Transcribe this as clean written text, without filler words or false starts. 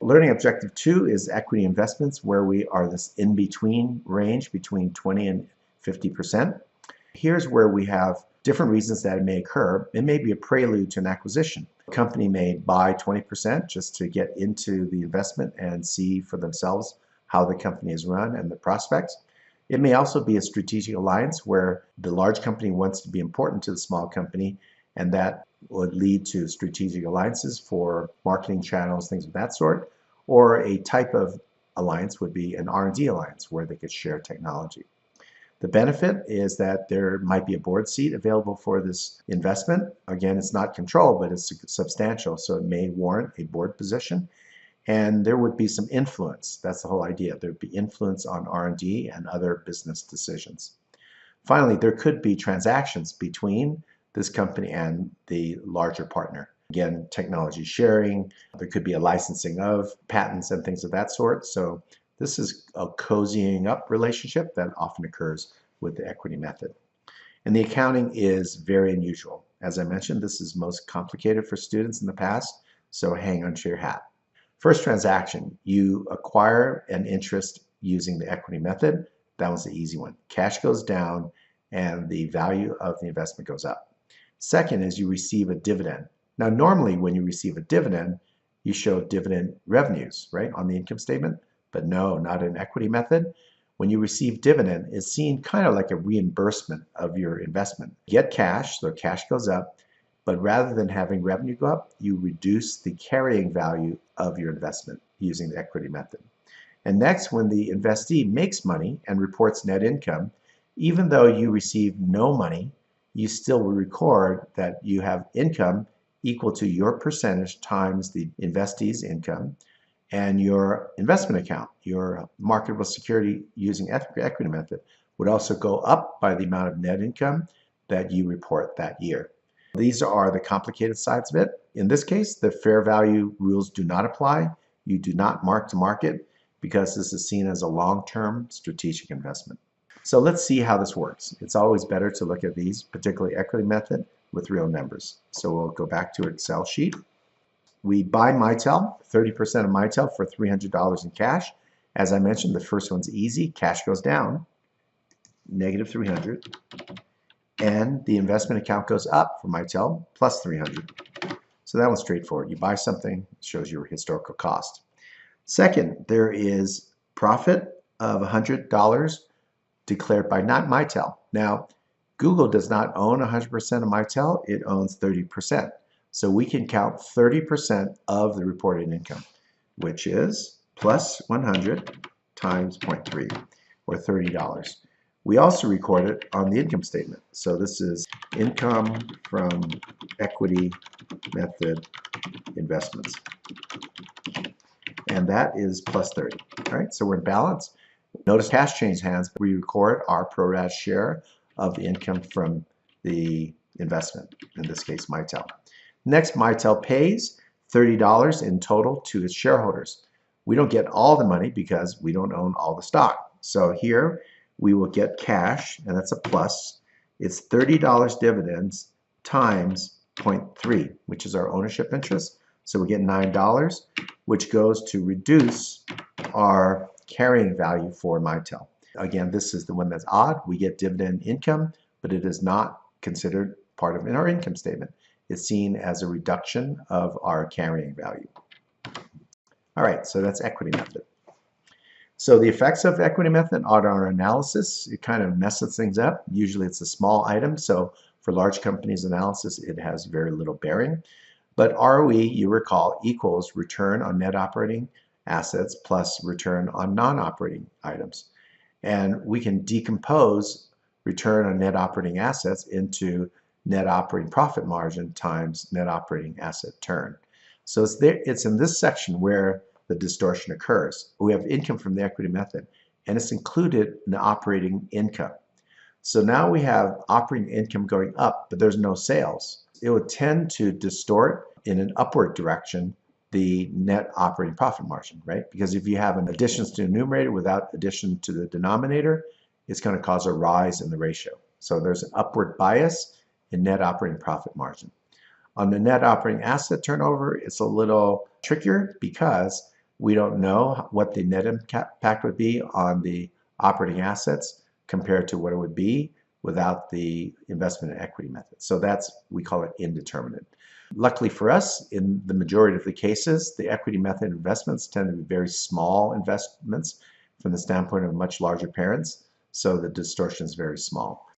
Learning objective 2 is equity investments, where we are this in-between range between 20 and 50%. Here's where we have different reasons that it may occur. It may be a prelude to an acquisition. A company may buy 20% just to get into the investment and see for themselves how the company is run and the prospects. It may also be a strategic alliance where the large company wants to be important to the small company, and that would lead to strategic alliances for marketing channels, things of that sort. Or a type of alliance would be an R&D alliance where they could share technology. The benefit is that there might be a board seat available for this investment. Again, it's not controlled, but it's substantial, so it may warrant a board position. And there would be some influence. That's the whole idea. There'd be influence on R&D and other business decisions. Finally, there could be transactions between this company and the larger partner. Again, technology sharing, there could be a licensing of patents and things of that sort. So this is a cozying up relationship that often occurs with the equity method. And the accounting is very unusual. As I mentioned, this is most complicated for students in the past, so hang on to your hat. First transaction, you acquire an interest using the equity method. That was the easy one. Cash goes down and the value of the investment goes up. Second is you receive a dividend. Now, normally when you receive a dividend, you show dividend revenues, right, on the income statement. But no, not in equity method. When you receive dividend, it's seen kind of like a reimbursement of your investment. You get cash, so cash goes up, but rather than having revenue go up, you reduce the carrying value of your investment using the equity method. And next, when the investee makes money and reports net income, even though you receive no money, you still will record that you have income equal to your percentage times the investee's income, and your investment account, your marketable security using equity method, would also go up by the amount of net income that you report that year. These are the complicated sides of it. In this case, the fair value rules do not apply. You do not mark to market because this is seen as a long-term strategic investment. So let's see how this works. It's always better to look at these, particularly equity method, with real numbers. So we'll go back to Excel sheet. We buy Mitel, 30% of Mitel for $300 in cash. As I mentioned, the first one's easy. Cash goes down, negative 300. And the investment account goes up for Mitel, plus 300. So that one's straightforward. You buy something, it shows your historical cost. Second, there is profit of $100 declared by not Mitel. Now, Google does not own 100% of Mitel, it owns 30%. So we can count 30% of the reported income, which is plus 100 times 0.3, or $30. We also record it on the income statement. So this is income from equity method investments. And that is plus 30. All right, so we're in balance. Notice cash changed hands. We record our pro rata share of the income from the investment, in this case, Mitel. Next, Mitel pays $30 in total to its shareholders. We don't get all the money because we don't own all the stock. So here we will get cash, and that's a plus. It's $30 dividends times 0.3, which is our ownership interest. So we get $9, which goes to reduce our carrying value for Mitel. Again, this is the one that's odd. We get dividend income, but it is not considered part of in our income statement. It's seen as a reduction of our carrying value. All right, so that's equity method. So the effects of equity method are our analysis. It kind of messes things up. Usually it's a small item, so for large companies analysis, it has very little bearing. But ROE, you recall, equals return on net operating assets plus return on non-operating items. And we can decompose return on net operating assets into net operating profit margin times net operating asset turn. So it's in this section where the distortion occurs. We have income from the equity method, and it's included in the operating income. So now we have operating income going up, but there's no sales. It would tend to distort in an upward direction the net operating profit margin, right? Because if you have an additions to the numerator without addition to the denominator, it's going to cause a rise in the ratio. So there's an upward bias in net operating profit margin. On the net operating asset turnover, it's a little trickier because We don't know what the net impact would be on the operating assets compared to what it would be without the investment in equity method. So we call it indeterminate. Luckily for us, in the majority of the cases, the equity method investments tend to be very small investments from the standpoint of much larger parents, so the distortion is very small.